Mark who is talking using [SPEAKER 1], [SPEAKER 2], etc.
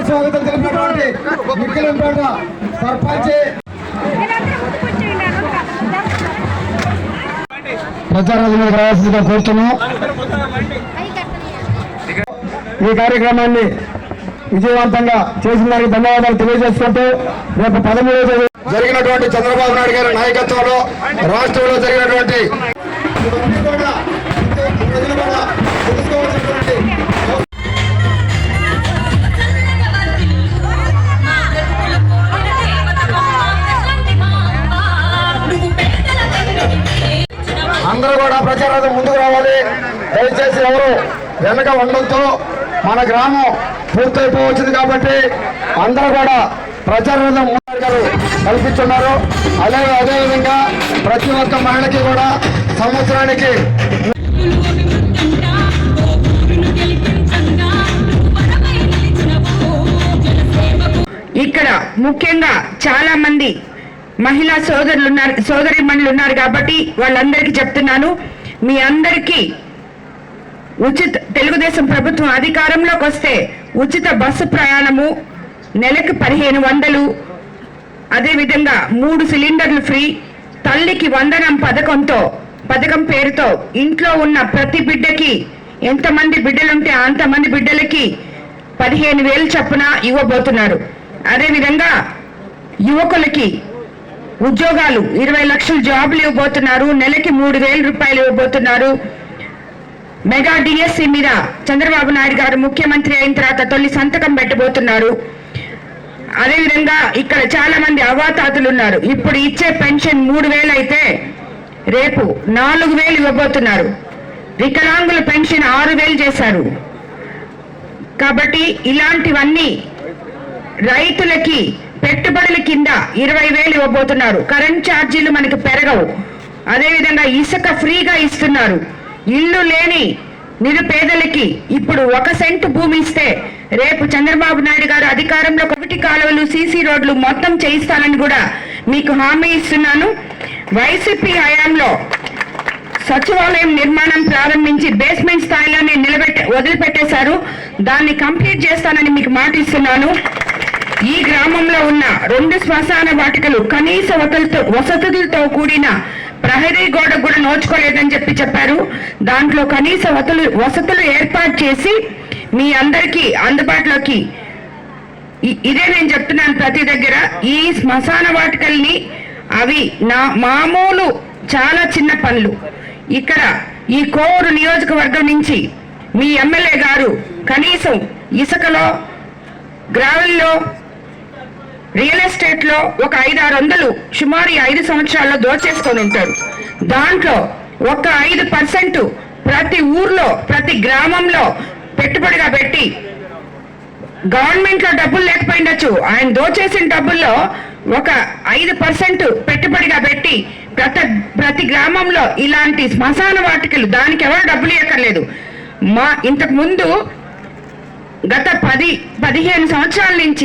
[SPEAKER 1] స్వాగతం తెలిపినటువంటి మిక్కిలంపేట సర్పంచ్ ప్రచారాలకు రావాల్సిందిగా కోరుతున్నాం. ఈ కార్యక్రమాన్ని విజయవంతంగా చేసిన దానికి ధన్యవాదాలు తెలియజేసుకుంటూ రేపు 13వ తేదీ జరిగినటువంటి చంద్రబాబు నాయుడు గారి నాయకత్వంలో రాష్ట్రంలో జరిగినటువంటి అందరూ కూడా ప్రచారానికి ముందుకు రావాలి. దయచేసి ఎవరు వెనక ఉండడంతో మన గ్రామం పూర్తయిపోవచ్చింది కాబట్టి అందరూ కూడా ప్రచారానికి ముందు కల్పిస్తున్నారు. అదేవిధంగా ప్రతి ఒక్క మహిళకి కూడా సంవత్సరానికి
[SPEAKER 2] ఇక్కడ ముఖ్యంగా చాలా మంది మహిళా సోదరిమణులు ఉన్నారు కాబట్టి వాళ్ళందరికీ చెప్తున్నాను, మీ అందరికీ తెలుగుదేశం ప్రభుత్వం అధికారంలోకి వస్తే ఉచిత బస్సు ప్రయాణము నెలకు 1500, అదేవిధంగా 3 సిలిండర్లు ఫ్రీ, తల్లికి వందనం పథకం పేరుతో ఇంట్లో ఉన్న ప్రతి బిడ్డకి ఎంతమంది బిడ్డలుంటే అంతమంది బిడ్డలకి 15,000 చొప్పున ఇవ్వబోతున్నారు. అదేవిధంగా యువకులకి ఉద్యోగాలు 20 లక్షల జాబులు ఇవ్వబోతున్నారు. నెలకి 3,000 రూపాయలు ఇవ్వబోతున్నారు. మెగా డిఎస్సి మీద చంద్రబాబు నాయుడు గారు ముఖ్యమంత్రి అయిన తర్వాత తొలి సంతకం పెట్టబోతున్నారు. అదేవిధంగా ఇక్కడ చాలా మంది అవాతాతులు ఉన్నారు. ఇప్పుడు ఇచ్చే పెన్షన్ 3,000 అయితే రేపు 4,000 ఇవ్వబోతున్నారు. వికలాంగుల పెన్షన్ 6,000 చేశారు. కాబట్టి ఇలాంటివన్నీ రైతులకి పెట్టుబడుల కింద 20,000 ఇవ్వబోతున్నారు. కరెంట్ ఛార్జీలు మనకి పెరగవు. అదేవిధంగా ఇసుక ఫ్రీగా ఇస్తున్నారు. ఇల్లు లేని నిరుపేదలకి ఇప్పుడు 1 సెంటు భూమి ఇస్తే రేపు చంద్రబాబు నాయుడు గారు అధికారంలో 1 కాలువలు, సీసీ రోడ్లు మొత్తం చేయిస్తానని కూడా మీకు హామీ ఇస్తున్నాను. వైసీపీ హయాంలో సచివాలయం నిర్మాణం ప్రారంభించి బేస్మెంట్ స్థాయిలోనే వదిలిపెట్టేశారు. దాన్ని కంప్లీట్ చేస్తానని మీకు మాట ఇస్తున్నాను. ఈ గ్రామంలో ఉన్న 2 శ్మశాన వాటికలు కనీస వసతులతో కూడిన ప్రహరీ గోడ కూడా నోచుకోలేదని చెప్పారు. దాంట్లో కనీస వసతులు ఏర్పాటు చేసి మీ అందరికీ అందుబాటులోకి, ఇదే నేను చెప్తున్నాను ప్రతి దగ్గర, ఈ శ్మశాన వాటికల్ని అవి మామూలు చాలా చిన్న పనులు. ఇక్కడ ఈ కోవూరు నియోజకవర్గం నుంచి మీ ఎమ్మెల్యే గారు కనీసం ఇసుకలో, గ్రావెల్లో, రియల్ ఎస్టేట్ లో ఒక 500-600 సుమారు 5 సంవత్సరాల్లో దోచేసుకొని ఉంటారు. దాంట్లో ఒక 5% ప్రతి ఊర్లో, ప్రతి గ్రామంలో పెట్టుబడిగా పెట్టి, గవర్నమెంట్ లో డబ్బులు లేకపోయిండొచ్చు, ఆయన దోచేసిన డబ్బుల్లో ఒక 5% పెట్టుబడిగా పెట్టి ప్రతి గ్రామంలో ఇలాంటి శ్మశాన వాటికలు, దానికి ఎవరు డబ్బులు ఇవ్వక్కర్లేదు. ఇంతకు ముందు గత 10-15 సంవత్సరాల నుంచి